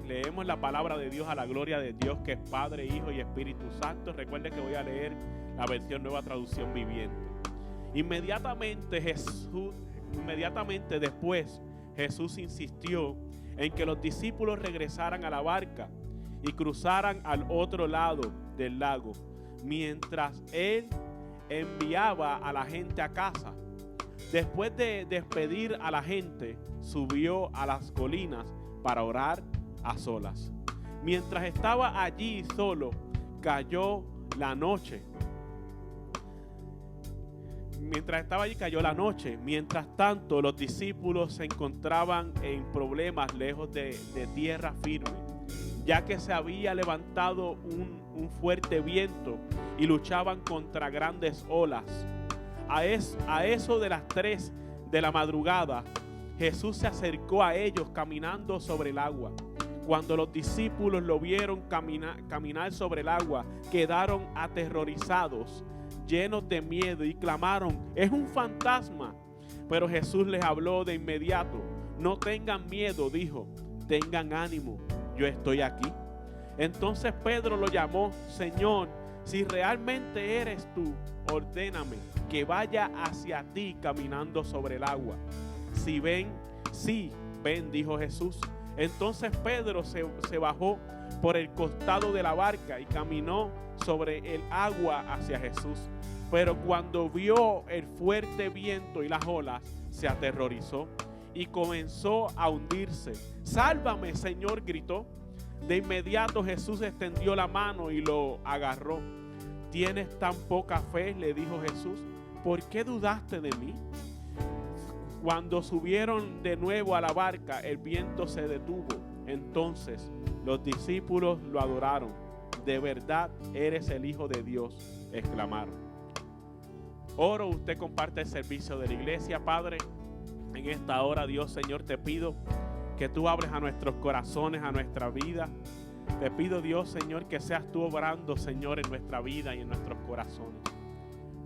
leemos la palabra de Dios a la gloria de Dios, que es Padre, Hijo y Espíritu Santo. Recuerde que voy a leer la versión Nueva Traducción Viviente. Inmediatamente después, Jesús insistió en que los discípulos regresaran a la barca y cruzaran al otro lado del lago, mientras Él enviaba a la gente a casa. Después de despedir a la gente, subió a las colinas para orar a solas. Mientras estaba allí solo, cayó la noche. Mientras tanto, los discípulos se encontraban en problemas lejos de tierra firme, ya que se había levantado un fuerte viento y luchaban contra grandes olas. A eso de las 3 de la madrugada, Jesús se acercó a ellos caminando sobre el agua. Cuando los discípulos lo vieron caminar sobre el agua, quedaron aterrorizados, llenos de miedo, y clamaron: «¡Es un fantasma!». Pero Jesús les habló de inmediato. «No tengan miedo», dijo, «tengan ánimo, yo estoy aquí». Entonces Pedro lo llamó: «Señor, si realmente eres tú, ordéname que vaya hacia ti caminando sobre el agua». «Sí, ven», dijo Jesús. Entonces Pedro se bajó por el costado de la barca y caminó sobre el agua hacia Jesús. Pero cuando vio el fuerte viento y las olas, se aterrorizó y comenzó a hundirse. «¡Sálvame, Señor!», gritó. De inmediato Jesús extendió la mano y lo agarró. «¿Tienes tan poca fe?», le dijo Jesús. «¿Por qué dudaste de mí?». Cuando subieron de nuevo a la barca, el viento se detuvo. Entonces los discípulos lo adoraron. «De verdad eres el Hijo de Dios», exclamaron. Oro, usted comparte el servicio de la iglesia. Padre, en esta hora, Dios, Señor, te pido que tú hables a nuestros corazones, a nuestra vida. Te pido, Dios, Señor, que seas tú obrando, Señor, en nuestra vida y en nuestros corazones.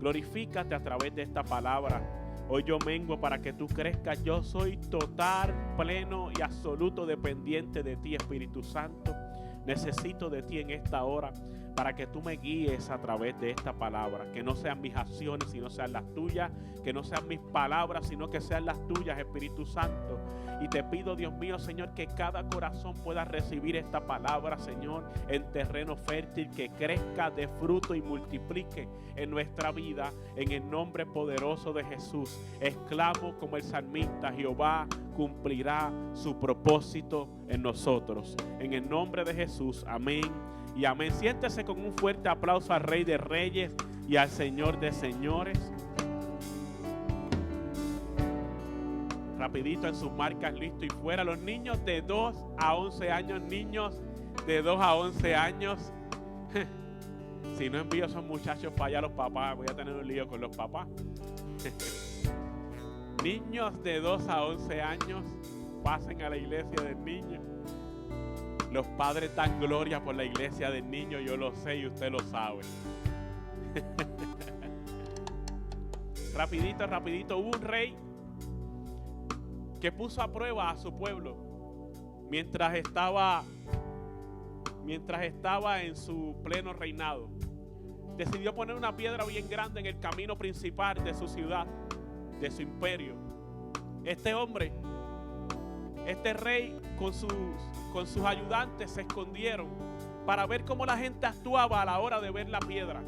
Glorifícate a través de esta palabra. Hoy yo menguo para que tú crezcas. Yo soy total, pleno y absoluto dependiente de ti, Espíritu Santo. Necesito de ti en esta hora para que tú me guíes a través de esta palabra. Que no sean mis acciones, sino sean las tuyas. Que no sean mis palabras, sino que sean las tuyas, Espíritu Santo. Y te pido, Dios mío, Señor, que cada corazón pueda recibir esta palabra, Señor, en terreno fértil, que crezca de fruto y multiplique en nuestra vida. En el nombre poderoso de Jesús, exclamo como el salmista: «Jehová cumplirá su propósito en nosotros». En el nombre de Jesús, amén y amén. Siéntese con un fuerte aplauso al Rey de Reyes y al Señor de Señores. Rapidito en sus marcas, listo y fuera. Los niños de 2 a 11 años, niños de 2 a 11 años. Si no envío a esos muchachos para allá, los papás, voy a tener un lío con los papás. Niños de 2 a 11 años, pasen a la iglesia del niño. Los padres dan gloria por la iglesia del niño, yo lo sé y usted lo sabe. Rapidito, hubo un rey que puso a prueba a su pueblo mientras estaba en su pleno reinado. Decidió poner una piedra bien grande en el camino principal de su ciudad, de su imperio. Este rey con sus ayudantes se escondieron para ver cómo la gente actuaba a la hora de ver la piedra.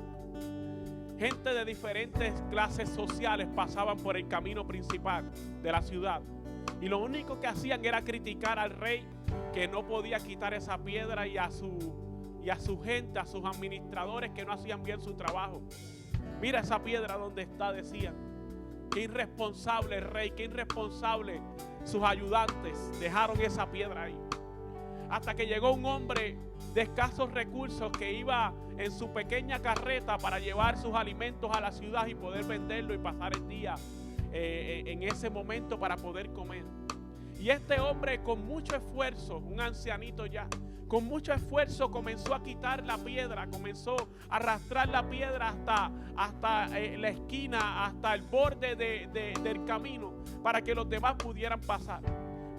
Gente de diferentes clases sociales pasaban por el camino principal de la ciudad. Y lo único que hacían era criticar al rey, que no podía quitar esa piedra, y a su gente, a sus administradores, que no hacían bien su trabajo. «Mira esa piedra donde está», decían. «Qué irresponsable el rey, qué irresponsable sus ayudantes, dejaron esa piedra ahí». Hasta que llegó un hombre de escasos recursos que iba en su pequeña carreta para llevar sus alimentos a la ciudad y poder venderlo y pasar el día en ese momento para poder comer. Y este hombre, con mucho esfuerzo, un ancianito ya, con mucho esfuerzo comenzó a quitar la piedra, comenzó a arrastrar la piedra hasta la esquina, hasta el borde del camino, para que los demás pudieran pasar,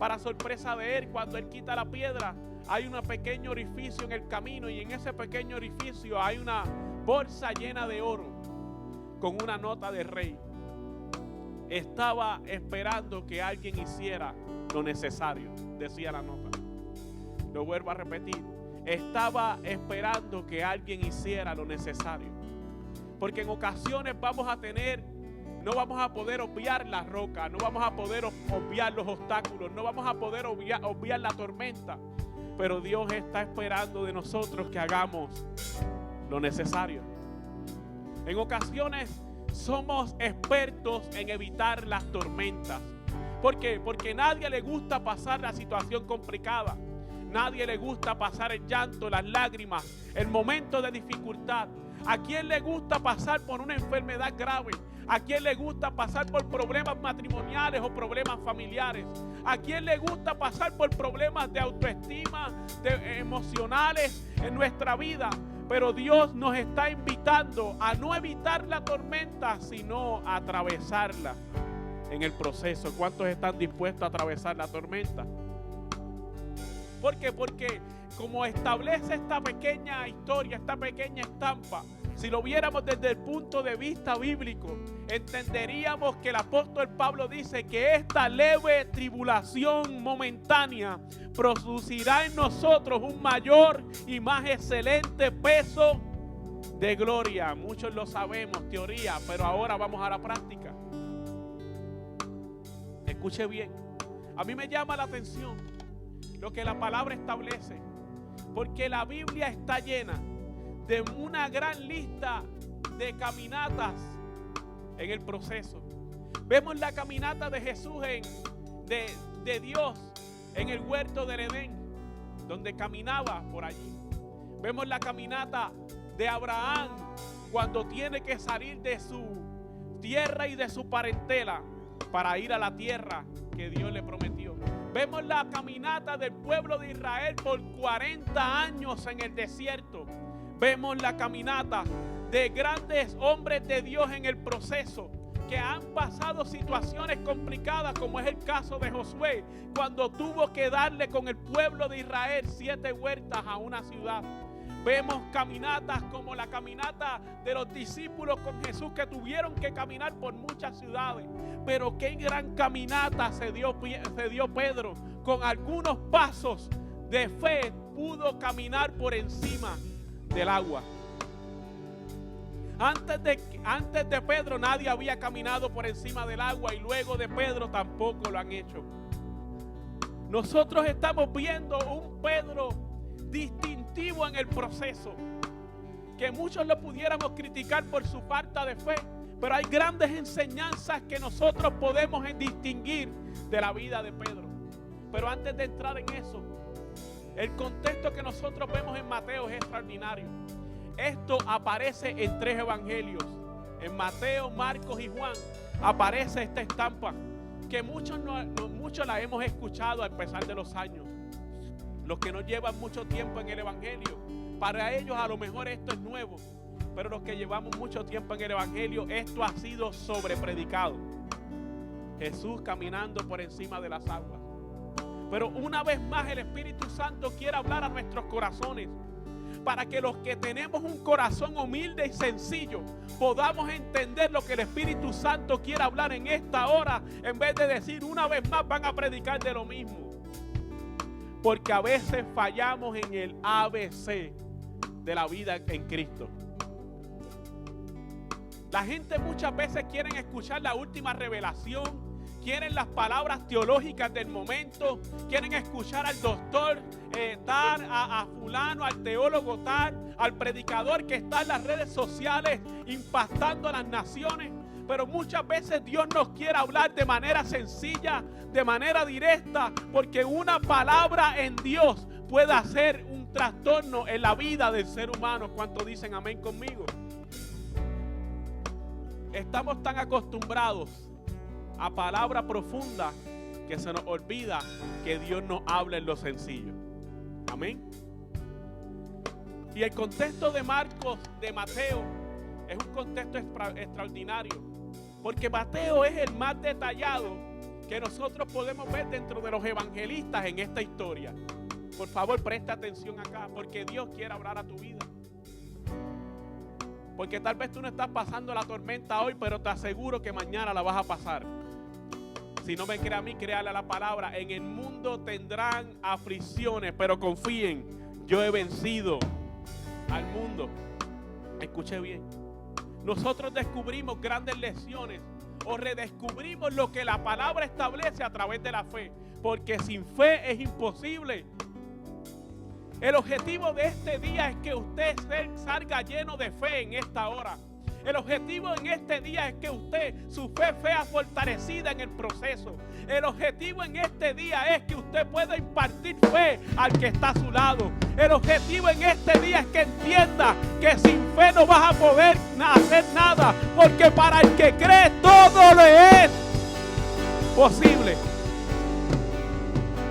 Para sorpresa de él, cuando él quita la piedra, hay un pequeño orificio en el camino, y en ese pequeño orificio hay una bolsa llena de oro con una nota de rey. Estaba esperando que alguien hiciera lo necesario, decía la nota. Lo vuelvo a repetir. Estaba esperando que alguien hiciera lo necesario. Porque en ocasiones no vamos a poder obviar la roca, no vamos a poder obviar los obstáculos, no vamos a poder obviar la tormenta. Pero Dios está esperando de nosotros que hagamos lo necesario. En ocasiones somos expertos en evitar las tormentas. ¿Por qué? Porque a nadie le gusta pasar la situación complicada. Nadie le gusta pasar el llanto, las lágrimas, el momento de dificultad. ¿A quién le gusta pasar por una enfermedad grave? ¿A quién le gusta pasar por problemas matrimoniales o problemas familiares? ¿A quién le gusta pasar por problemas de autoestima, emocionales en nuestra vida? Pero Dios nos está invitando a no evitar la tormenta, sino a atravesarla en el proceso. ¿Cuántos están dispuestos a atravesar la tormenta? ¿Por qué? Porque como establece esta pequeña historia, esta pequeña estampa, si lo viéramos desde el punto de vista bíblico, entenderíamos que el apóstol Pablo dice que esta leve tribulación momentánea producirá en nosotros un mayor y más excelente peso de gloria. Muchos lo sabemos, teoría, pero ahora vamos a la práctica. Escuche bien, a mí me llama la atención lo que la palabra establece, porque la Biblia está llena de una gran lista de caminatas en el proceso. Vemos la caminata de Jesús de Dios en el huerto del Edén, donde caminaba por allí. Vemos la caminata de Abraham cuando tiene que salir de su tierra y de su parentela para ir a la tierra que Dios le prometió. Vemos la caminata del pueblo de Israel por 40 años en el desierto. Vemos la caminata de grandes hombres de Dios en el proceso, que han pasado situaciones complicadas, como es el caso de Josué, cuando tuvo que darle con el pueblo de Israel 7 vueltas a una ciudad. Vemos caminatas como la caminata de los discípulos con Jesús, que tuvieron que caminar por muchas ciudades. Pero qué gran caminata se dio Pedro. Con algunos pasos de fe pudo caminar por encima del agua. Antes de Pedro nadie había caminado por encima del agua, y luego de Pedro tampoco lo han hecho. Nosotros estamos viendo un Pedro distintivo en el proceso, que muchos lo pudiéramos criticar por su falta de fe, pero hay grandes enseñanzas que nosotros podemos distinguir de la vida de Pedro. Pero antes de entrar en eso, el contexto que nosotros vemos en Mateo es extraordinario. Esto aparece en 3 evangelios. En Mateo, Marcos y Juan aparece esta estampa que muchos la hemos escuchado al pesar de los años. Los que no llevan mucho tiempo en el evangelio, para ellos a lo mejor esto es nuevo. Pero los que llevamos mucho tiempo en el evangelio, esto ha sido sobrepredicado. Jesús caminando por encima de las aguas. Pero una vez más el Espíritu Santo quiere hablar a nuestros corazones, para que los que tenemos un corazón humilde y sencillo podamos entender lo que el Espíritu Santo quiere hablar en esta hora, en vez de decir una vez más van a predicar de lo mismo. Porque a veces fallamos en el ABC de la vida en Cristo. La gente muchas veces quiere escuchar la última revelación, quieren las palabras teológicas del momento, quieren escuchar al doctor tal, a fulano, al teólogo tal, al predicador que está en las redes sociales impactando a las naciones. Pero muchas veces Dios nos quiere hablar de manera sencilla, de manera directa, porque una palabra en Dios puede hacer un trastorno en la vida del ser humano. ¿Cuántos dicen amén conmigo? Estamos tan acostumbrados a palabra profunda que se nos olvida que Dios nos habla en lo sencillo. Amén. Y el contexto de Marcos, de Mateo, es un contexto extraordinario, porque Mateo es el más detallado que nosotros podemos ver dentro de los evangelistas en esta historia. Por favor, presta atención acá, porque Dios quiere hablar a tu vida. Porque tal vez tú no estás pasando la tormenta hoy, pero te aseguro que mañana la vas a pasar. Si no me cree a mí, créale a la palabra. En el mundo tendrán aflicciones, pero confíen, yo he vencido al mundo. Escuche bien. Nosotros descubrimos grandes lecciones o redescubrimos lo que la palabra establece a través de la fe. Porque sin fe es imposible. El objetivo de este día es que usted salga lleno de fe en esta hora. El objetivo en este día es que usted, su fe sea fortalecida en el proceso. El objetivo en este día es que usted pueda impartir fe al que está a su lado. El objetivo en este día es que entienda que sin fe no vas a poder hacer nada. Porque para el que cree todo le es posible.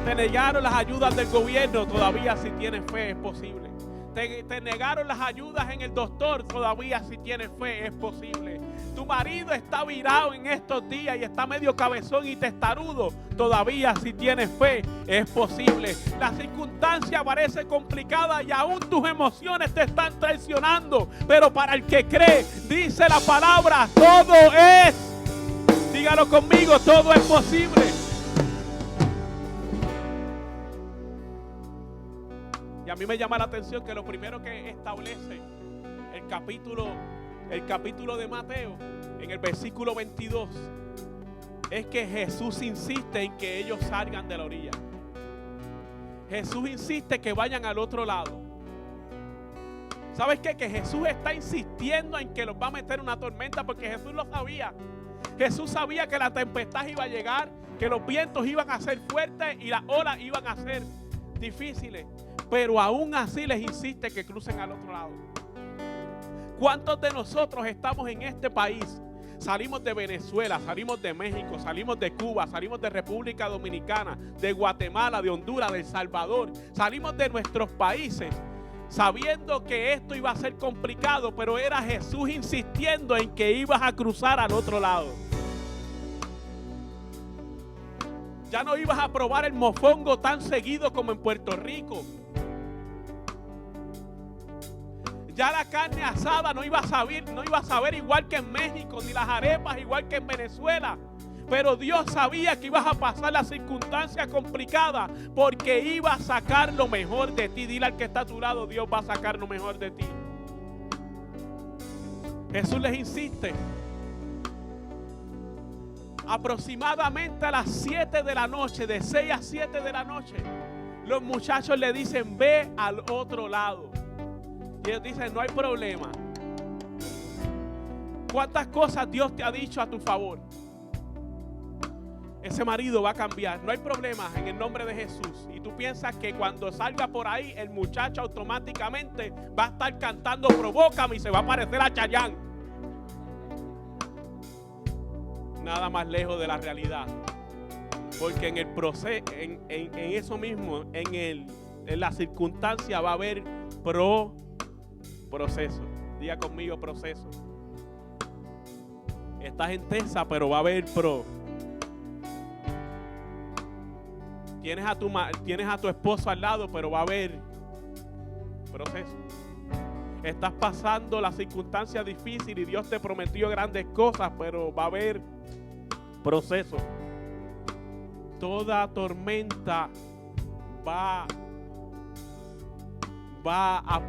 Te negaron las ayudas del gobierno, todavía si tienes fe es posible. Te negaron las ayudas en el doctor, todavía si tienes fe es posible. Tu marido está virado en estos días y está medio cabezón y testarudo, todavía si tienes fe es posible. La circunstancia parece complicada y aún tus emociones te están traicionando, pero para el que cree, dice la palabra, todo es, dígalo conmigo, todo es posible. Y a mí me llama la atención que lo primero que establece el capítulo de Mateo, en el versículo 22, es que Jesús insiste en que ellos salgan de la orilla. Jesús insiste que vayan al otro lado. ¿Sabes qué? Que Jesús está insistiendo en que los va a meter en una tormenta porque Jesús lo sabía. Jesús sabía que la tempestad iba a llegar, que los vientos iban a ser fuertes y las olas iban a ser difíciles. Pero aún así les insiste que crucen al otro lado. ¿Cuántos de nosotros estamos en este país? Salimos de Venezuela, salimos de México, salimos de Cuba, salimos de República Dominicana, de Guatemala, de Honduras, de El Salvador. Salimos de nuestros países sabiendo que esto iba a ser complicado, pero era Jesús insistiendo en que ibas a cruzar al otro lado. Ya no ibas a probar el mofongo tan seguido como en Puerto Rico. Ya la carne asada no iba a saber igual que en México, ni las arepas igual que en Venezuela. Pero Dios sabía que ibas a pasar las circunstancias complicadas porque iba a sacar lo mejor de ti. Dile al que está a tu lado, Dios va a sacar lo mejor de ti. Jesús les insiste. Aproximadamente a las 7 de la noche, de 6 a 7 de la noche, los muchachos le dicen, ve al otro lado. Y ellos dicen, no hay problema. ¿Cuántas cosas Dios te ha dicho a tu favor? Ese marido va a cambiar. No hay problema en el nombre de Jesús. Y tú piensas que cuando salga por ahí, el muchacho automáticamente va a estar cantando Provócame y se va a parecer a Chayanne. Nada más lejos de la realidad. Porque en el proceso, en eso mismo, en la circunstancia va a haber proceso. Diga conmigo proceso. Estás en Tesa, pero va a haber Tienes a tu esposo al lado, pero va a haber proceso. Estás pasando la circunstancia difícil y Dios te prometió grandes cosas, pero va a haber proceso. Toda tormenta va a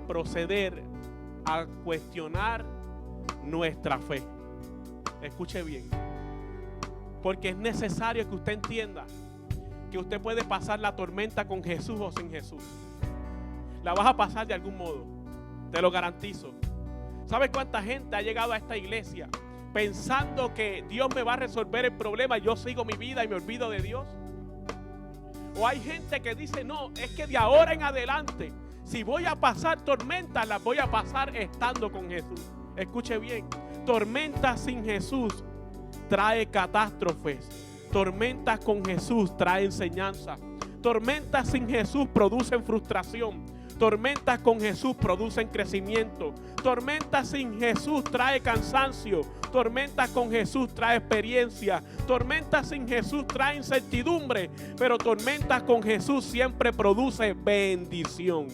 proceder a cuestionar nuestra fe. Escuche bien. Porque es necesario que usted entienda que usted puede pasar la tormenta con Jesús o sin Jesús. La vas a pasar de algún modo. Te lo garantizo. ¿Sabes cuánta gente ha llegado a esta iglesia pensando que Dios me va a resolver el problema? Yo sigo mi vida y me olvido de Dios. O hay gente que dice, no, es que de ahora en adelante, si voy a pasar tormentas, las voy a pasar estando con Jesús. Escuche bien, tormentas sin Jesús trae catástrofes. Tormentas con Jesús trae enseñanza. Tormentas sin Jesús producen frustración. Tormentas con Jesús producen crecimiento. Tormentas sin Jesús trae cansancio. Tormentas con Jesús trae experiencia. Tormentas sin Jesús trae incertidumbre. Pero tormentas con Jesús siempre produce bendición.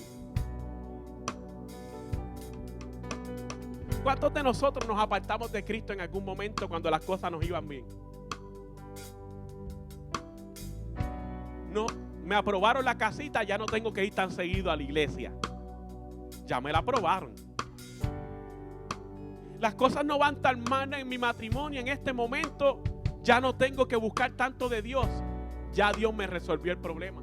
¿Cuántos de nosotros nos apartamos de Cristo en algún momento cuando las cosas nos iban bien? No, me aprobaron la casita, ya no tengo que ir tan seguido a la iglesia. Ya me la aprobaron. Las cosas no van tan mal en mi matrimonio en este momento, ya no tengo que buscar tanto de Dios. Ya Dios me resolvió el problema.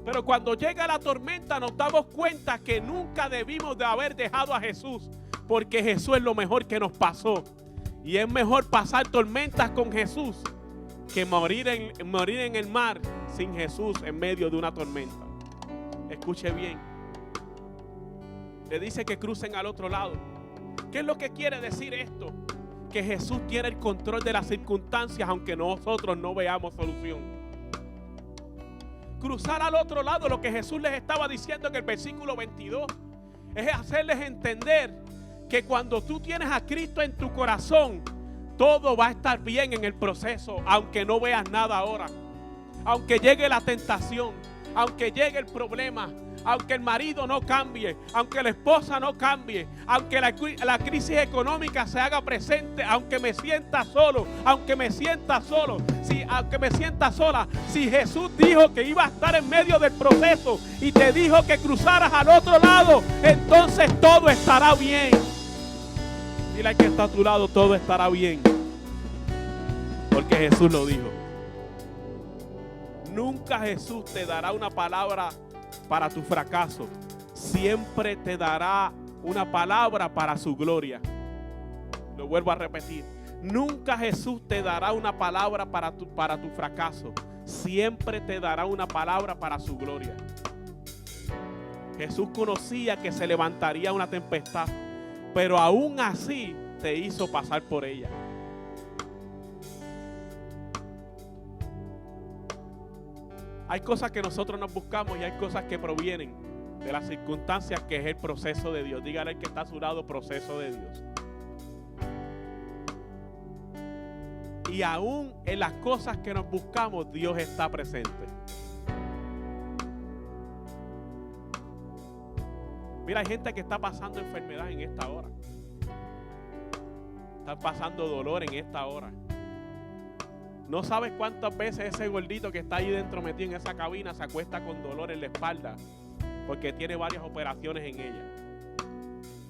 Pero cuando llega la tormenta nos damos cuenta que nunca debimos de haber dejado a Jesús, porque Jesús es lo mejor que nos pasó. Y es mejor pasar tormentas con Jesús que morir en el mar sin Jesús en medio de una tormenta. Escuche bien. Le dice que crucen al otro lado. ¿Qué es lo que quiere decir esto? Que Jesús tiene el control de las circunstancias aunque nosotros no veamos solución. Cruzar al otro lado, lo que Jesús les estaba diciendo en el versículo 22, es hacerles entender que cuando tú tienes a Cristo en tu corazón, todo va a estar bien en el proceso, aunque no veas nada ahora. Aunque llegue la tentación, aunque llegue el problema, aunque el marido no cambie, aunque la esposa no cambie, aunque la crisis económica se haga presente, aunque me sienta solo, aunque me sienta solo, aunque me sienta sola. Si Jesús dijo que iba a estar en medio del proceso y te dijo que cruzaras al otro lado, entonces todo estará bien. Dile al que está a tu lado, todo estará bien, porque Jesús lo dijo. Nunca Jesús te dará una palabra para tu fracaso. Siempre te dará una palabra para su gloria. Lo vuelvo a repetir. Nunca Jesús te dará una palabra para tu fracaso. Siempre te dará una palabra para su gloria. Jesús conocía que se levantaría una tempestad, pero aún así te hizo pasar por ella. Hay cosas que nosotros nos buscamos y hay cosas que provienen de las circunstancias, que es el proceso de Dios. Dígale al que está a su lado, proceso de Dios. Y aún en las cosas que nos buscamos, Dios está presente. Mira, hay gente que está pasando enfermedad en esta hora. Está pasando dolor en esta hora. No sabes cuántas veces ese gordito que está ahí dentro metido en esa cabina se acuesta con dolor en la espalda porque tiene varias operaciones en ella.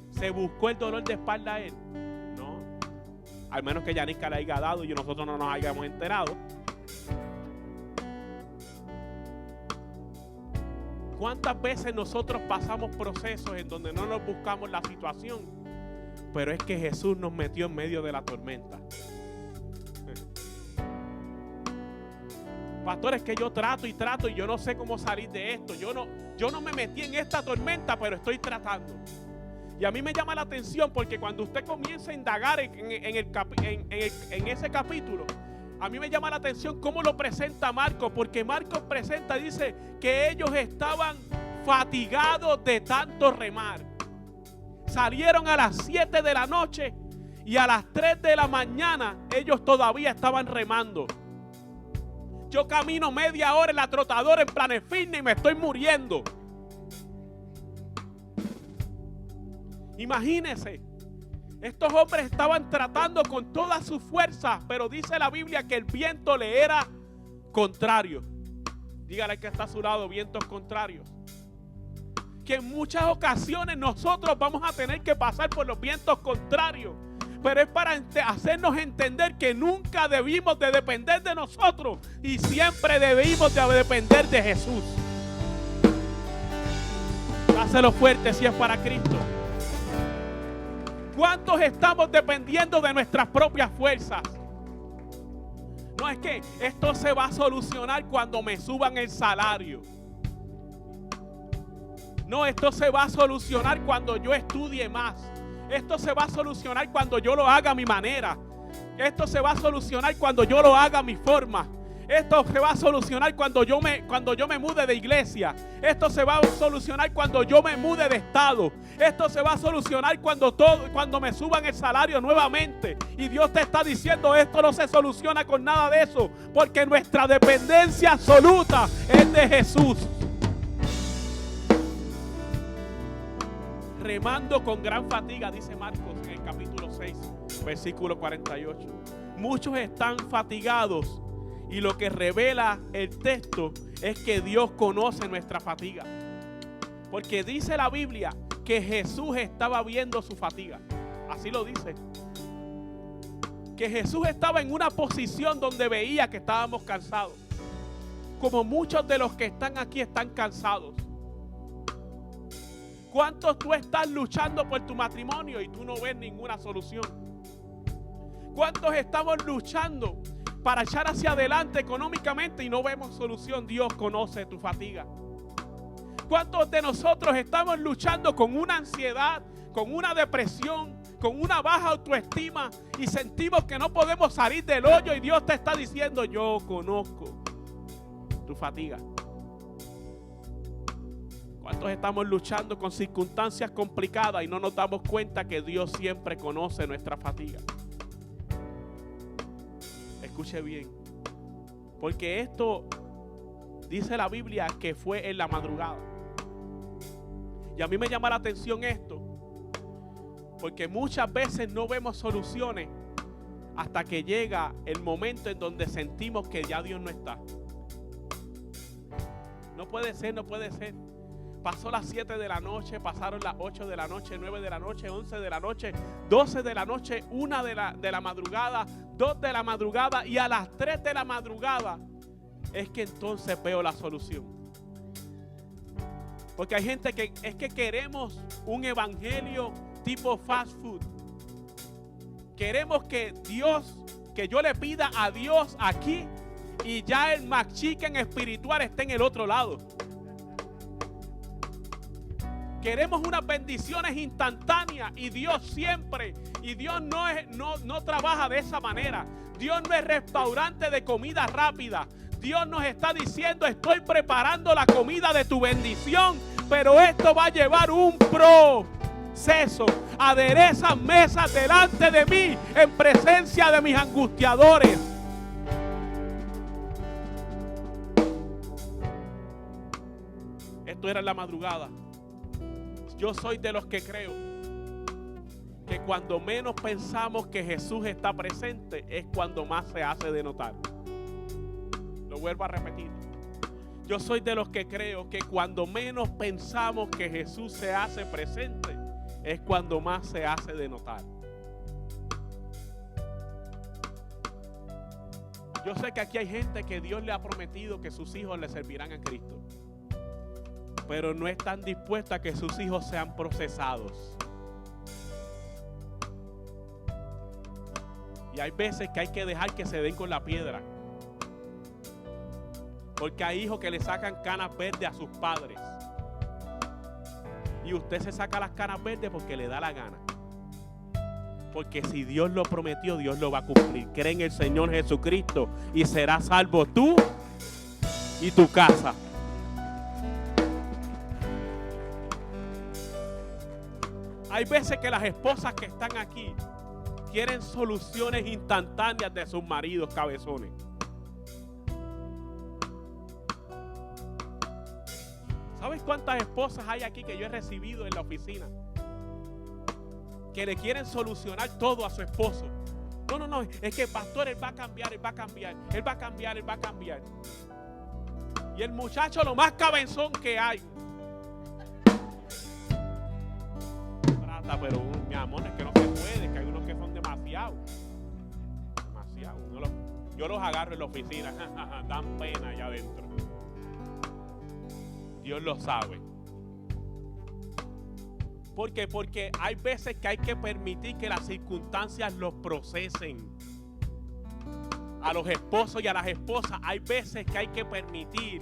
¿Se buscó el dolor de espalda a él? No. Al menos que Yanisca le haya dado y nosotros no nos hayamos enterado. ¿Cuántas veces nosotros pasamos procesos en donde no nos buscamos la situación? Pero es que Jesús nos metió en medio de la tormenta. Pastor, es que yo trato y yo no sé cómo salir de esto. Yo no me metí en esta tormenta, pero estoy tratando. Y a mí me llama la atención porque cuando usted comienza a indagar en ese capítulo, a mí me llama la atención cómo lo presenta Marcos, porque Marcos presenta, dice que ellos estaban fatigados de tanto remar. Salieron a las 7 de la noche y a las 3 de la mañana ellos todavía estaban remando. Yo camino media hora en la trotadora en Planet Fitness y me estoy muriendo. Imagínense, estos hombres estaban tratando con toda su fuerza, pero dice la Biblia que el viento le era contrario. Dígale que está a su lado, vientos contrarios. Que en muchas ocasiones nosotros vamos a tener que pasar por los vientos contrarios. Pero es para hacernos entender que nunca debimos de depender de nosotros y siempre debimos de depender de Jesús. Dáselo fuerte si es para Cristo. ¿Cuántos estamos dependiendo de nuestras propias fuerzas? No, es que esto se va a solucionar cuando me suban el salario. No, esto se va a solucionar cuando yo estudie más. Esto se va a solucionar cuando yo lo haga a mi manera. Esto se va a solucionar cuando yo lo haga a mi forma. Esto se va a solucionar cuando yo me mude de iglesia. Esto se va a solucionar cuando yo me mude de estado. Esto se va a solucionar cuando me suban el salario nuevamente. Y Dios te está diciendo, esto no se soluciona con nada de eso, porque nuestra dependencia absoluta es de Jesús. Remando con gran fatiga, dice Marcos en el capítulo 6, versículo 48. Muchos están fatigados. Y lo que revela el texto es que Dios conoce nuestra fatiga. Porque dice la Biblia que Jesús estaba viendo su fatiga. Así lo dice. Que Jesús estaba en una posición donde veía que estábamos cansados. Como muchos de los que están aquí están cansados. ¿Cuántos tú estás luchando por tu matrimonio y tú no ves ninguna solución? ¿Cuántos estamos luchando para echar hacia adelante económicamente y no vemos solución? Dios conoce tu fatiga. ¿Cuántos de nosotros estamos luchando con una ansiedad, con una depresión, con una baja autoestima y sentimos que no podemos salir del hoyo y Dios te está diciendo, yo conozco tu fatiga? ¿Cuántos estamos luchando con circunstancias complicadas y no nos damos cuenta que Dios siempre conoce nuestra fatiga? Escuche bien, porque esto dice la Biblia que fue en la madrugada. Y a mí me llama la atención esto, porque muchas veces no vemos soluciones hasta que llega el momento en donde sentimos que ya Dios no está. No puede ser, no puede ser. Pasó las 7 de la noche, pasaron las 8 de la noche, 9 de la noche, 11 de la noche, 12 de la noche, 1 de la madrugada, 2 de la madrugada y a las 3 de la madrugada es que entonces veo la solución. Porque hay gente que es que queremos un evangelio tipo fast food. Queremos que yo le pida a Dios aquí y ya el McChicken espiritual esté en el otro lado. Queremos unas bendiciones instantáneas y Dios siempre, y Dios no trabaja de esa manera. Dios no es restaurante de comida rápida. Dios nos está diciendo, estoy preparando la comida de tu bendición, pero esto va a llevar un proceso. Adereza mesas delante de mí en presencia de mis angustiadores. Esto era en la madrugada. Yo soy de los que creo que cuando menos pensamos que Jesús está presente es cuando más se hace de notar. Lo vuelvo a repetir. Yo soy de los que creo que cuando menos pensamos que Jesús se hace presente es cuando más se hace de notar. Yo sé que aquí hay gente que Dios le ha prometido que sus hijos le servirán a Cristo, pero no están dispuestos a que sus hijos sean procesados. Y hay veces que hay que dejar que se den con la piedra. Porque hay hijos que le sacan canas verdes a sus padres. Y usted se saca las canas verdes porque le da la gana. Porque si Dios lo prometió, Dios lo va a cumplir. Cree en el Señor Jesucristo y serás salvo tú y tu casa. Hay veces que las esposas que están aquí quieren soluciones instantáneas de sus maridos cabezones. ¿Sabes cuántas esposas hay aquí que yo he recibido en la oficina? Que le quieren solucionar todo a su esposo. No, es que pastor, él va a cambiar. Y el muchacho lo más cabezón que hay. Pero mi amor, es que no se puede, que hay unos que son demasiado. Yo los agarro en la oficina, dan pena allá adentro. Dios lo sabe. ¿Por qué? Porque hay veces que hay que permitir que las circunstancias los procesen. A los esposos y a las esposas hay veces que hay que permitir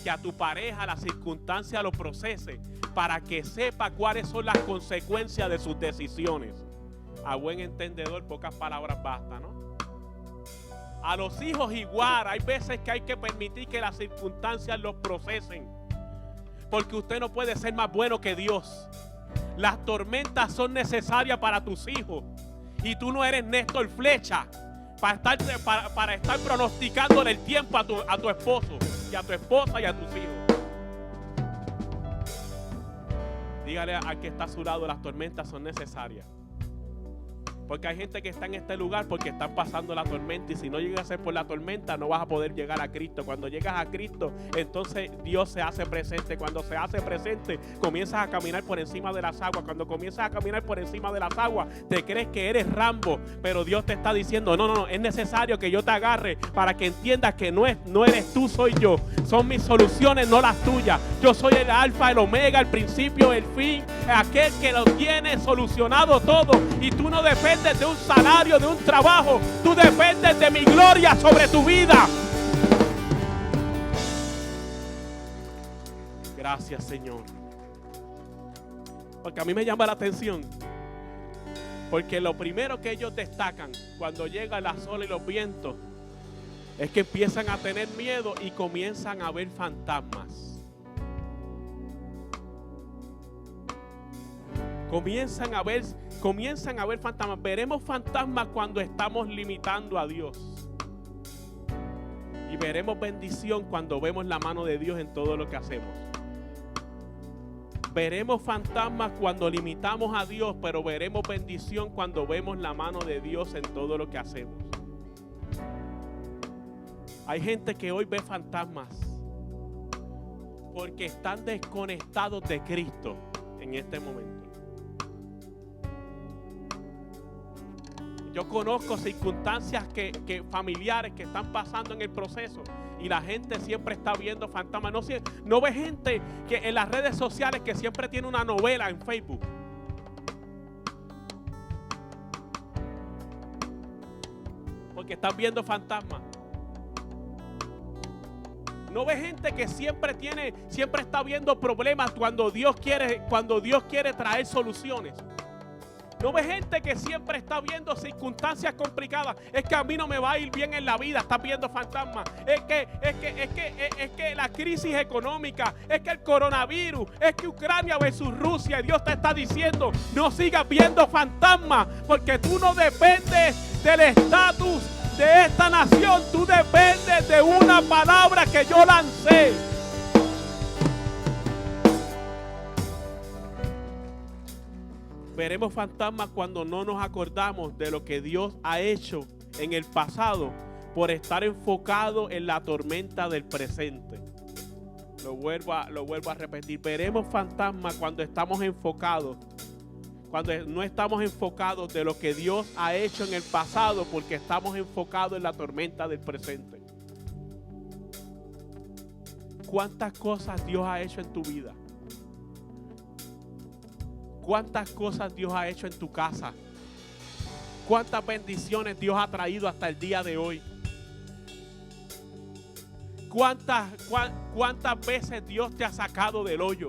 que a tu pareja la circunstancia lo procese para que sepa cuáles son las consecuencias de sus decisiones. A buen entendedor, pocas palabras basta, ¿no? A los hijos igual. Hay veces que hay que permitir que las circunstancias los procesen. Porque usted no puede ser más bueno que Dios. Las tormentas son necesarias para tus hijos. Y tú no eres Néstor Flecha para estar pronosticándole el tiempo a tu esposo y a tu esposa y a tus hijos. Dígale al que está a su lado, las tormentas son necesarias. Porque hay gente que está en este lugar porque están pasando la tormenta, y si no llegas a ser por la tormenta no vas a poder llegar a Cristo. Cuando llegas a Cristo, entonces Dios se hace presente. Cuando se hace presente, comienzas a caminar por encima de las aguas. Cuando comienzas a caminar por encima de las aguas, te crees que eres Rambo, pero Dios te está diciendo, no, es necesario que yo te agarre para que entiendas que no eres tú, soy yo. Son mis soluciones, no las tuyas. Yo soy el alfa, el omega, el principio, el fin, aquel que lo tiene solucionado todo, y tú no dependes de un salario, de un trabajo. Tú dependes de mi gloria sobre tu vida. Gracias, Señor. Porque a mí me llama la atención, porque lo primero que ellos destacan cuando llega la olas y los vientos es que empiezan a tener miedo y comienzan a ver fantasmas. Comienzan a ver fantasmas. Veremos fantasmas cuando estamos limitando a Dios. Y veremos bendición cuando vemos la mano de Dios en todo lo que hacemos. Veremos fantasmas cuando limitamos a Dios, pero veremos bendición cuando vemos la mano de Dios en todo lo que hacemos. Hay gente que hoy ve fantasmas porque están desconectados de Cristo en este momento. Yo conozco circunstancias familiares que están pasando en el proceso, y la gente siempre está viendo fantasmas. No ve gente que en las redes sociales que siempre tiene una novela en Facebook. Porque están viendo fantasmas. No ve gente que siempre está viendo problemas cuando Dios quiere traer soluciones. No ve gente que siempre está viendo circunstancias complicadas. Es que a mí no me va a ir bien en la vida. Estás viendo fantasmas. Es que la crisis económica. Es que el coronavirus. Es que Ucrania versus Rusia. Y Dios te está diciendo, no sigas viendo fantasmas. Porque tú no dependes del estatus de esta nación. Tú dependes de una palabra que yo lancé. Veremos fantasmas cuando no nos acordamos de lo que Dios ha hecho en el pasado por estar enfocado en la tormenta del presente. Lo vuelvo a repetir. Veremos fantasmas cuando estamos enfocados, cuando no estamos enfocados de lo que Dios ha hecho en el pasado, porque estamos enfocados en la tormenta del presente. ¿Cuántas cosas Dios ha hecho en tu vida? ¿Cuántas cosas Dios ha hecho en tu casa? ¿Cuántas bendiciones Dios ha traído hasta el día de hoy? ¿Cuántas veces Dios te ha sacado del hoyo?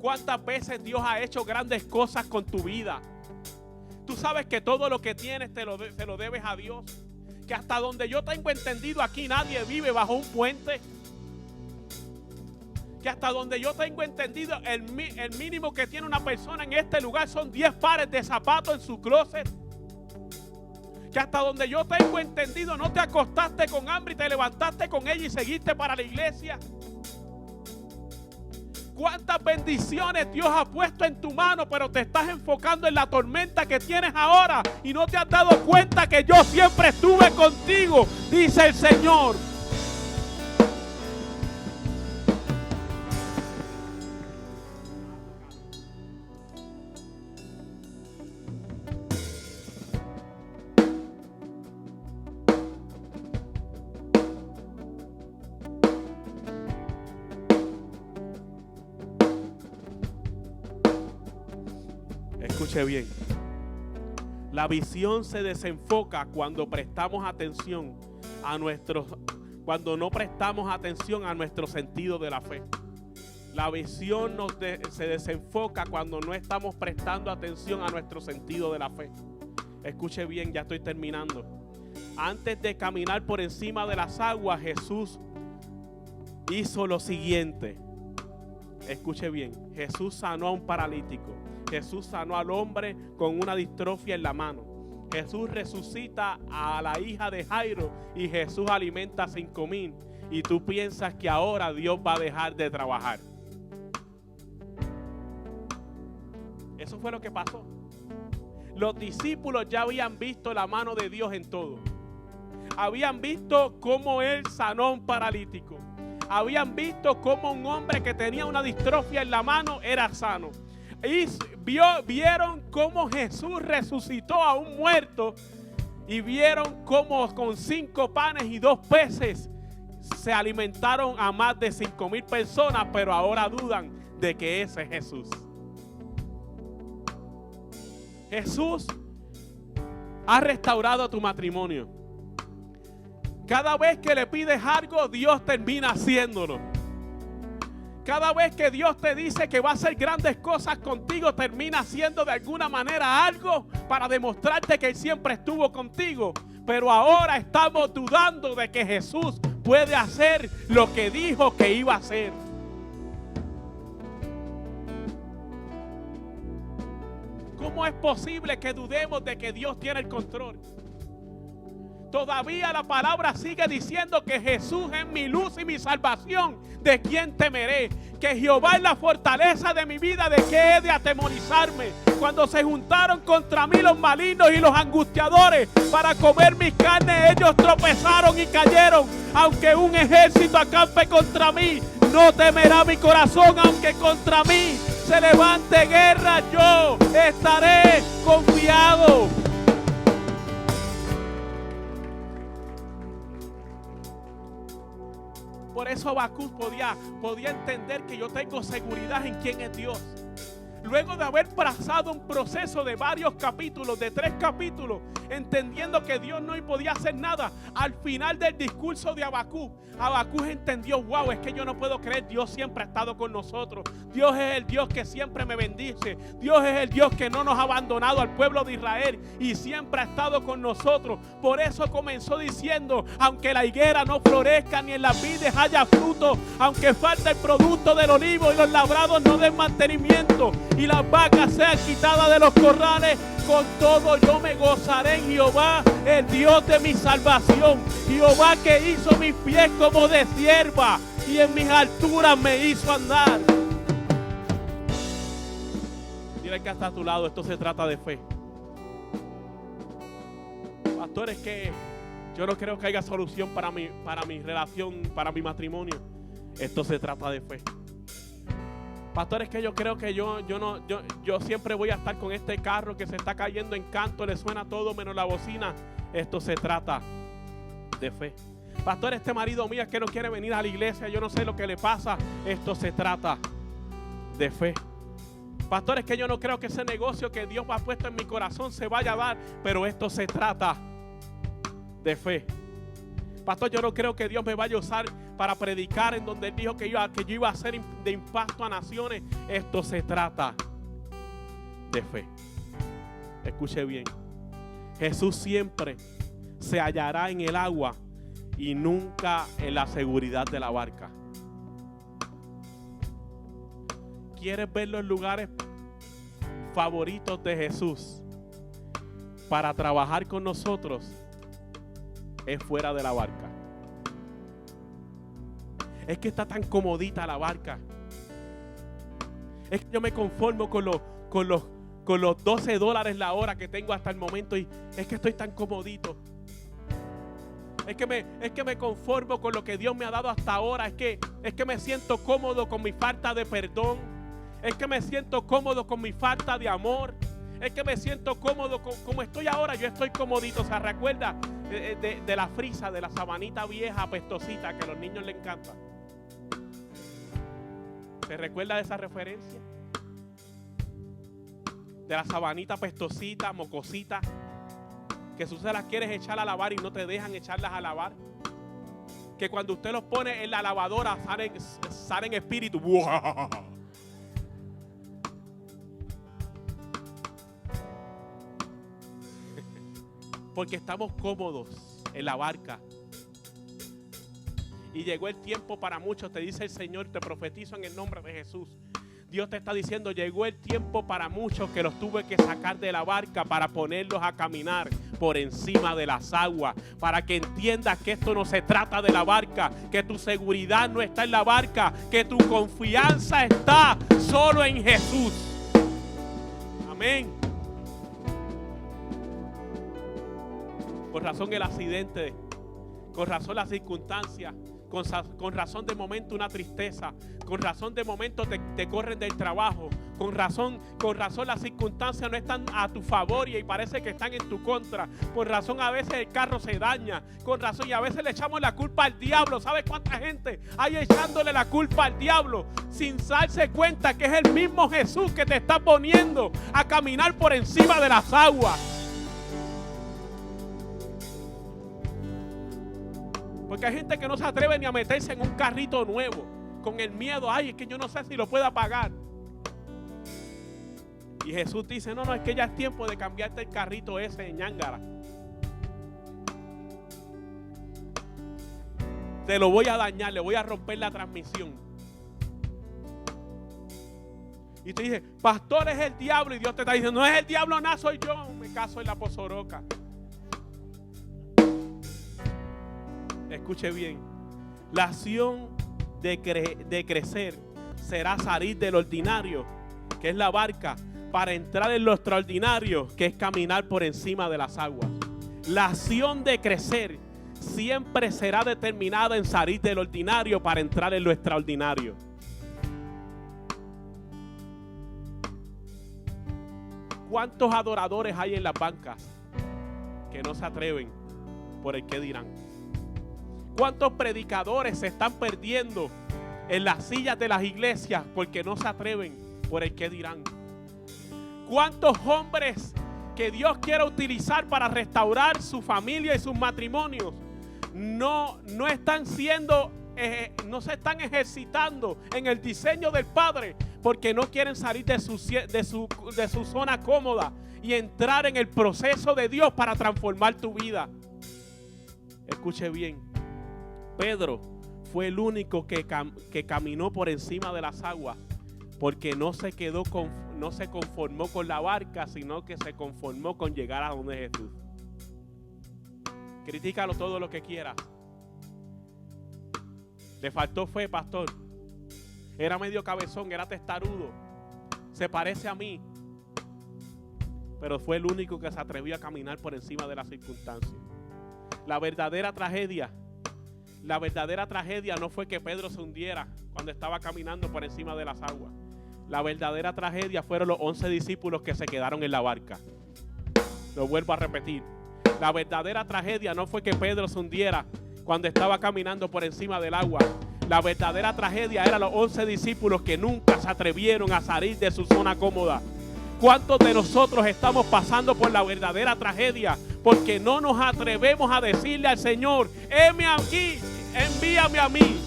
¿Cuántas veces Dios ha hecho grandes cosas con tu vida? Tú sabes que todo lo que tienes te lo debes a Dios. Que hasta donde yo tengo entendido, aquí nadie vive bajo un puente. Que hasta donde yo tengo entendido, el mínimo que tiene una persona en este lugar son 10 pares de zapatos en su closet. Que hasta donde yo tengo entendido, no te acostaste con hambre y te levantaste con ella y seguiste para la iglesia. ¿Cuántas bendiciones Dios ha puesto en tu mano, pero te estás enfocando en la tormenta que tienes ahora y no te has dado cuenta que yo siempre estuve contigo, dice el Señor? Escuche bien. La visión se desenfoca cuando prestamos atención cuando no prestamos atención a nuestro sentido de la fe. La visión se desenfoca cuando no estamos prestando atención a nuestro sentido de la fe. Escuche bien, ya estoy terminando. antes de caminar por encima de las aguas, Jesús hizo lo siguiente. Escuche bien, Jesús sanó a un paralítico. Jesús sanó al hombre con una distrofia en la mano. Jesús resucita a la hija de Jairo y Jesús alimenta a 5,000. Y tú piensas que ahora Dios va a dejar de trabajar. Eso fue lo que pasó. Los discípulos ya habían visto la mano de Dios en todo. Habían visto cómo Él sanó a un paralítico. Habían visto cómo un hombre que tenía una distrofia en la mano era sano. Y vieron cómo Jesús resucitó a un muerto. Y vieron cómo con 5 panes y 2 peces se alimentaron a más de 5,000 personas. Pero ahora dudan de que ese es Jesús. Jesús ha restaurado tu matrimonio. Cada vez que le pides algo, Dios termina haciéndolo. Cada vez que Dios te dice que va a hacer grandes cosas contigo, termina haciendo de alguna manera algo para demostrarte que Él siempre estuvo contigo. Pero ahora estamos dudando de que Jesús puede hacer lo que dijo que iba a hacer. ¿Cómo es posible que dudemos de que Dios tiene el control? Todavía la palabra sigue diciendo que Jesús es mi luz y mi salvación. ¿De quién temeré? Que Jehová es la fortaleza de mi vida. ¿De qué he de atemorizarme? Cuando se juntaron contra mí los malignos y los angustiadores para comer mis carnes, ellos tropezaron y cayeron. Aunque un ejército acampe contra mí, no temerá mi corazón. Aunque contra mí se levante guerra, yo estaré confiado. Por eso Habacuc podía entender que yo tengo seguridad en quién es Dios. Luego de haber pasado un proceso de varios capítulos, de 3 capítulos, entendiendo que Dios no podía hacer nada, al final del discurso de Habacuc entendió, wow, es que yo no puedo creer, Dios siempre ha estado con nosotros. Dios es el Dios que siempre me bendice. Dios es el Dios que no nos ha abandonado al pueblo de Israel y siempre ha estado con nosotros. Por eso comenzó diciendo, aunque la higuera no florezca ni en las vides haya fruto, aunque falte el producto del olivo y los labrados no den mantenimiento y las vacas sean quitadas de los corrales, con todo yo me gozaré en Jehová, el Dios de mi salvación. Jehová que hizo mis pies como de cierva y en mis alturas me hizo andar. Dile que está a tu lado, esto se trata de fe. Pastor, es que yo no creo que haya solución para mi relación, para mi matrimonio. Esto se trata de fe. Pastor, es que yo creo que yo siempre voy a estar con este carro que se está cayendo en canto, le suena todo menos la bocina. Esto se trata de fe. Pastor, este marido mío es que no quiere venir a la iglesia, yo no sé lo que le pasa. Esto se trata de fe. Pastor, es que yo no creo que ese negocio que Dios ha puesto en mi corazón se vaya a dar, pero esto se trata de fe. Pastor, yo no creo que Dios me vaya a usar para predicar en donde Él dijo que yo iba a ser de impacto a naciones. Esto se trata de fe. Escuche bien. Jesús siempre se hallará en el agua y nunca en la seguridad de la barca. ¿Quieres ver los lugares favoritos de Jesús para trabajar con nosotros? Es fuera de la barca. Es que está tan comodita la barca. Es que yo me conformo con los $12 la hora que tengo hasta el momento y es que estoy tan comodito. Es que me conformo con lo que Dios me ha dado hasta ahora. Es que me siento cómodo con mi falta de perdón. Es que me siento cómodo con mi falta de amor. Es que me siento cómodo como estoy ahora. Yo estoy comodito. ¿Se recuerda de la frisa, de la sabanita vieja apestosita que a los niños les encanta? ¿Se recuerda de esa referencia? De la sabanita apestosita, mocosita, que tú se las quieres echar a lavar y no te dejan echarlas a lavar. Que cuando usted los pone en la lavadora salen espíritus. Porque estamos cómodos. en la barca. Y llegó el tiempo para muchos, te dice el Señor, te profetizo en el nombre de Jesús. Dios te está diciendo, llegó el tiempo para muchos que los tuve que sacar de la barca para ponerlos a caminar por encima de las aguas, para que entiendas que esto no se trata de la barca, que tu seguridad no está en la barca, que tu confianza está solo en Jesús. Amén. Con razón el accidente, con razón las circunstancias, con razón de momento una tristeza, con razón de momento te corren del trabajo, con razón las circunstancias no están a tu favor y parece que están en tu contra, con razón a veces el carro se daña, con razón y a veces le echamos la culpa al diablo. ¿Sabes cuánta gente hay echándole la culpa al diablo sin darse cuenta que es el mismo Jesús que te está poniendo a caminar por encima de las aguas? Porque hay gente que no se atreve ni a meterse en un carrito nuevo, con el miedo, ay, es que yo no sé si lo pueda pagar. Y Jesús dice, no, es que ya es tiempo de cambiarte el carrito ese de ñángara. Te lo voy a dañar, le voy a romper la transmisión. Y te dice, pastor, es el diablo. Y Dios te está diciendo, no es el diablo, nada, soy yo. Me caso en la pozoroca. Escuche bien, la acción de crecer será salir del ordinario, que es la barca, para entrar en lo extraordinario, que es caminar por encima de las aguas. La acción de crecer siempre será determinada en salir del ordinario para entrar en lo extraordinario. ¿Cuántos adoradores hay en las bancas que no se atreven por el qué dirán? ¿Cuántos predicadores se están perdiendo en las sillas de las iglesias porque no se atreven por el qué dirán? ¿Cuántos hombres que Dios quiere utilizar para restaurar su familia y sus matrimonios no están siendo, no se están ejercitando en el diseño del Padre porque no quieren salir de su zona cómoda y entrar en el proceso de Dios para transformar tu vida? Escuche bien. Pedro fue el único que caminó por encima de las aguas porque no se conformó con la barca, sino que se conformó con llegar a donde Jesús. Critícalo todo lo que quieras. Le faltó fe, pastor. Era medio cabezón, era testarudo. Se parece a mí. Pero fue el único que se atrevió a caminar por encima de las circunstancias. La verdadera tragedia no fue que Pedro se hundiera cuando estaba caminando por encima de las aguas. La verdadera tragedia fueron los 11 discípulos que se quedaron en la barca. Lo vuelvo a repetir. La verdadera tragedia no fue que Pedro se hundiera cuando estaba caminando por encima del agua. La verdadera tragedia eran los 11 discípulos que nunca se atrevieron a salir de su zona cómoda. ¿Cuántos de nosotros estamos pasando por la verdadera tragedia? Porque no nos atrevemos a decirle al Señor, heme aquí, envíame a mí.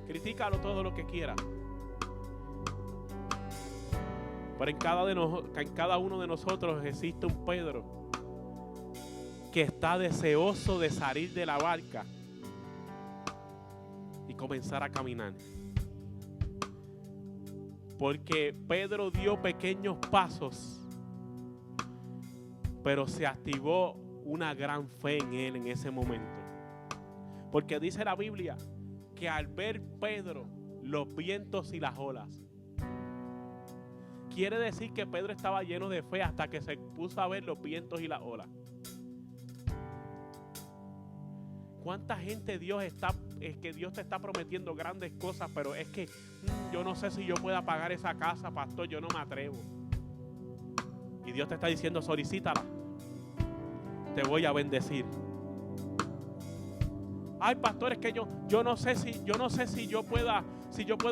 Critícalo todo lo que quiera. Pero en cada uno de nosotros existe un Pedro que está deseoso de salir de la barca y comenzar a caminar. Porque Pedro dio pequeños pasos, pero se activó una gran fe en él en ese momento. Porque dice la Biblia que al ver Pedro los vientos y las olas, quiere decir que Pedro estaba lleno de fe hasta que se puso a ver los vientos y las olas. ¿Cuánta gente es que Dios te está prometiendo grandes cosas, pero es que yo no sé si yo pueda pagar esa casa, pastor, yo no me atrevo? Y Dios te está diciendo, solicítala. Te voy a bendecir. Ay, pastor, es que yo no sé si yo pueda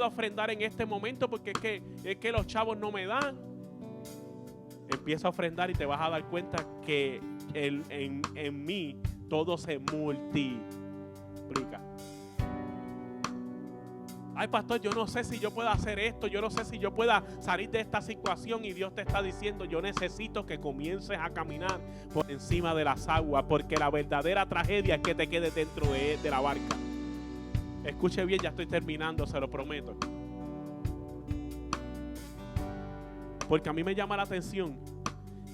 ofrendar en este momento porque es que los chavos no me dan. Empieza a ofrendar y te vas a dar cuenta que en mí todo se multiplica. Ay, pastor, yo no sé si yo puedo hacer esto, yo no sé si yo pueda salir de esta situación, y Dios te está diciendo, yo necesito que comiences a caminar por encima de las aguas, porque la verdadera tragedia es que te quedes dentro de la barca. Escuche bien, ya estoy terminando, se lo prometo. Porque a mí me llama la atención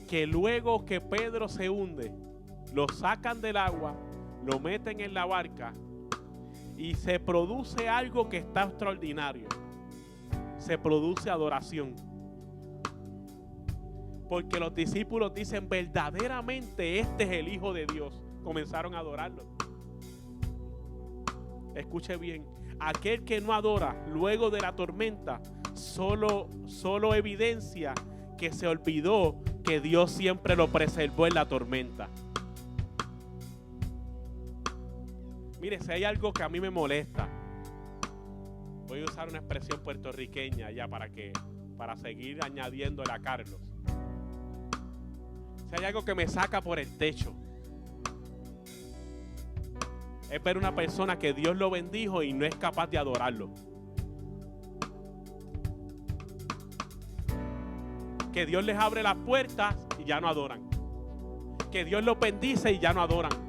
que luego que Pedro se hunde, lo sacan del agua, lo meten en la barca y se produce algo que está extraordinario. Se produce adoración. Porque los discípulos dicen, verdaderamente este es el Hijo de Dios. Comenzaron a adorarlo. Escuche bien, aquel que no adora luego de la tormenta solo evidencia que se olvidó que Dios siempre lo preservó en la tormenta. Mire, si hay algo que a mí me molesta, voy a usar una expresión puertorriqueña ya para seguir añadiéndole a Carlos. Si hay algo que me saca por el techo, es ver una persona que Dios lo bendijo y no es capaz de adorarlo. Que Dios les abre las puertas y ya no adoran. Que Dios los bendice y ya no adoran.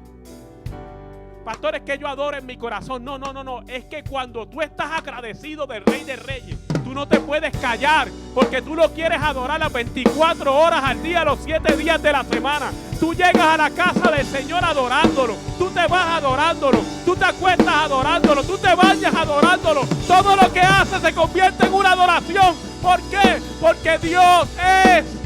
Pastor, es que yo adoro en mi corazón. No. Es que cuando tú estás agradecido del Rey de Reyes, tú no te puedes callar, porque tú lo quieres adorar las 24 horas al día, los 7 días de la semana. Tú llegas a la casa del Señor adorándolo. Tú te vas adorándolo. Tú te acuestas adorándolo. Tú te bañas adorándolo. Todo lo que haces se convierte en una adoración. ¿Por qué? Porque Dios es.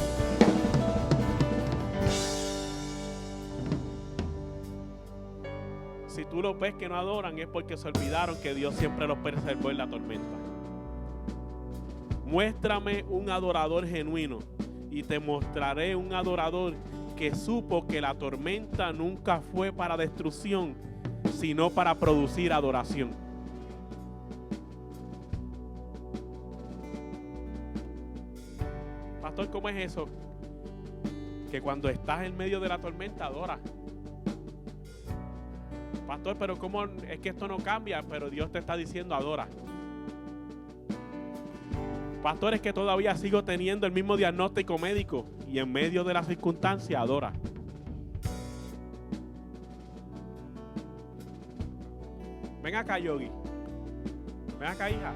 Si tú los ves que no adoran, es porque se olvidaron que Dios siempre los preservó en la tormenta. Muéstrame un adorador genuino y te mostraré un adorador que supo que la tormenta nunca fue para destrucción, sino para producir adoración. Pastor, ¿cómo es eso? Que cuando estás en medio de la tormenta adoras. Pastor, pero ¿cómo es que esto no cambia? Pero Dios te está diciendo adora. Pastor, es que todavía sigo teniendo el mismo diagnóstico médico y en medio de la circunstancia adora. Ven acá, Yogi. Ven acá, hija.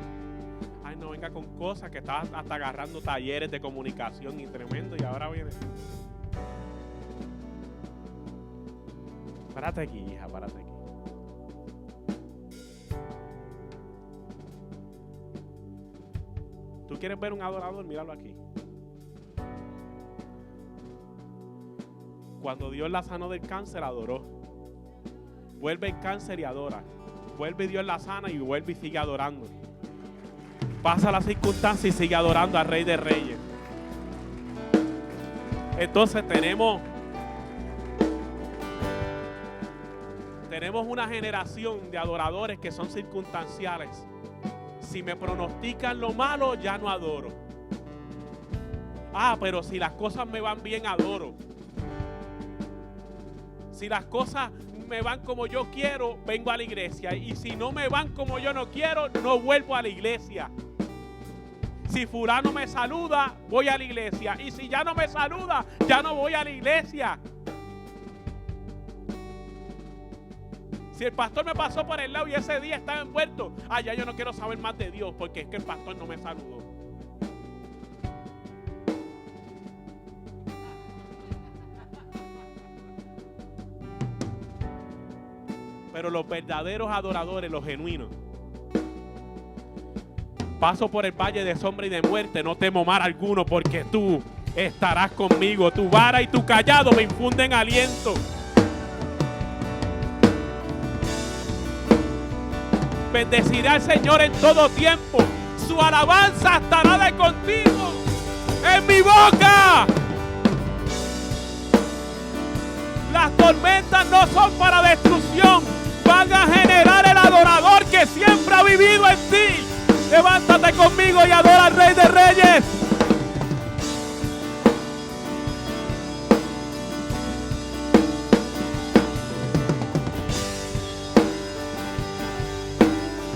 Ay, no venga con cosas que estabas hasta agarrando talleres de comunicación y tremendo, y ahora viene. Párate aquí, hija, párate aquí. ¿Tú quieres ver un adorador? Míralo aquí. Cuando Dios la sanó del cáncer, adoró. Vuelve el cáncer y adora. Vuelve y Dios la sana y vuelve y sigue adorando. Pasa la circunstancia y sigue adorando al Rey de Reyes. Entonces tenemos una generación de adoradores que son circunstanciales. Si me pronostican lo malo, ya no adoro. Pero si las cosas me van bien, adoro. Si las cosas me van como yo quiero, vengo a la iglesia. Y si no me van como yo no quiero, no vuelvo a la iglesia. Si fulano me saluda, voy a la iglesia. Y si ya no me saluda, ya no voy a la iglesia. Si el pastor me pasó por el lado y ese día estaba envuelto, ya yo no quiero saber más de Dios, porque es que el pastor no me saludó. Pero los verdaderos adoradores, los genuinos, paso por el valle de sombra y de muerte, no temo mal alguno, porque tú estarás conmigo. Tu vara y tu callado me infunden aliento. Bendeciré al Señor en todo tiempo. Su alabanza estará de contigo en mi boca. Las tormentas no son para destrucción, van a generar el adorador que siempre ha vivido en ti. Levántate conmigo y adora al Rey de Reyes.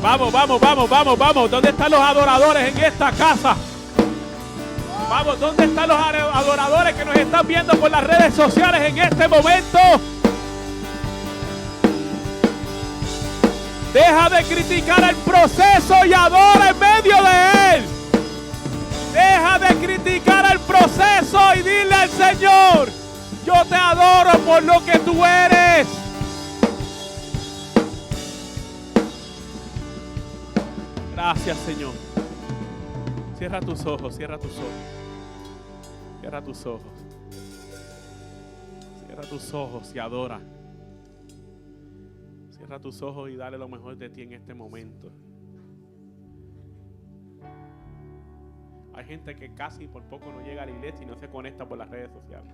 Vamos. ¿Dónde están los adoradores en esta casa? Vamos, ¿dónde están los adoradores que nos están viendo por las redes sociales en este momento? Deja de criticar el proceso y adora en medio de él. Deja de criticar el proceso y dile al Señor: yo te adoro por lo que tú eres. Gracias, Señor. Cierra tus ojos. Cierra tus ojos y adora. Cierra tus ojos y dale lo mejor de ti en este momento. Hay gente que casi por poco no llega a la iglesia y no se conecta por las redes sociales.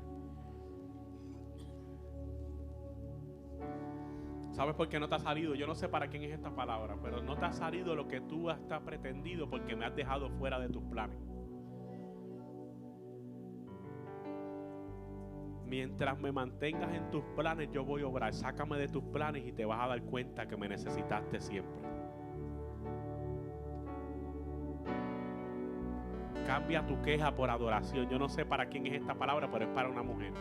¿Sabes por qué no te ha salido? Yo no sé para quién es esta palabra, pero no te ha salido lo que tú has pretendido porque me has dejado fuera de tus planes. Mientras me mantengas en tus planes, yo voy a obrar. Sácame de tus planes y te vas a dar cuenta que me necesitaste siempre. Cambia tu queja por adoración. Yo no sé para quién es esta palabra, pero es para una mujer.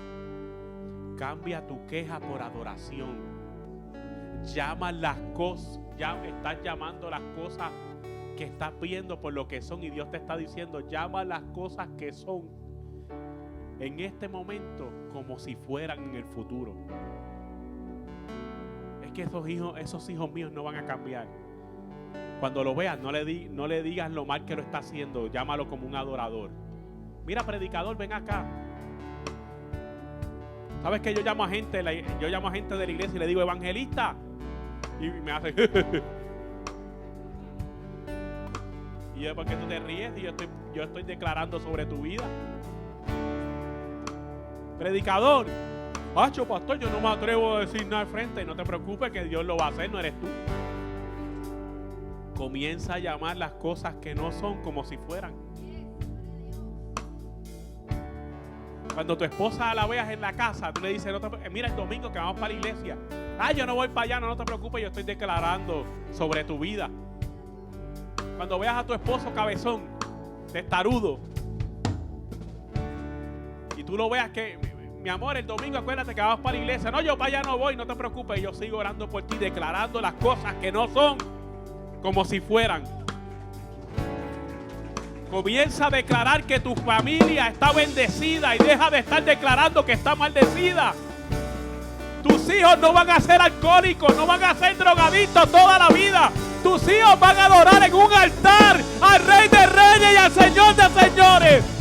Cambia tu queja por adoración. Llama las cosas. Ya estás llamando las cosas que estás viendo por lo que son. Y Dios te está diciendo: llama las cosas que son en este momento como si fueran en el futuro. Es que esos hijos míos no van a cambiar. Cuando lo veas, no le digas lo mal que lo está haciendo. Llámalo como un adorador. Mira, predicador, ven acá. ¿Sabes que yo llamo a gente de la iglesia y le digo: evangelista? Y me hace y yo: ¿por qué tú te ríes? Y yo estoy declarando sobre tu vida. Predicador: ¡acho, pastor! Yo no me atrevo a decir nada al frente. No te preocupes, que Dios lo va a hacer, no eres tú. Comienza a llamar las cosas que no son como si fueran. Cuando tu esposa la veas en la casa, tú le dices: mira, el domingo que vamos para la iglesia. Yo no voy para allá, no te preocupes, yo estoy declarando sobre tu vida. Cuando veas a tu esposo cabezón, testarudo, y tú lo veas que: mi amor, el domingo acuérdate que vamos para la iglesia. No, yo para allá no voy, no te preocupes, yo sigo orando por ti, declarando las cosas que no son como si fueran. Comienza a declarar que tu familia está bendecida y deja de estar declarando que está maldecida. Tus hijos no van a ser alcohólicos, no van a ser drogadictos toda la vida. Tus hijos van a adorar en un altar al Rey de Reyes y al Señor de Señores.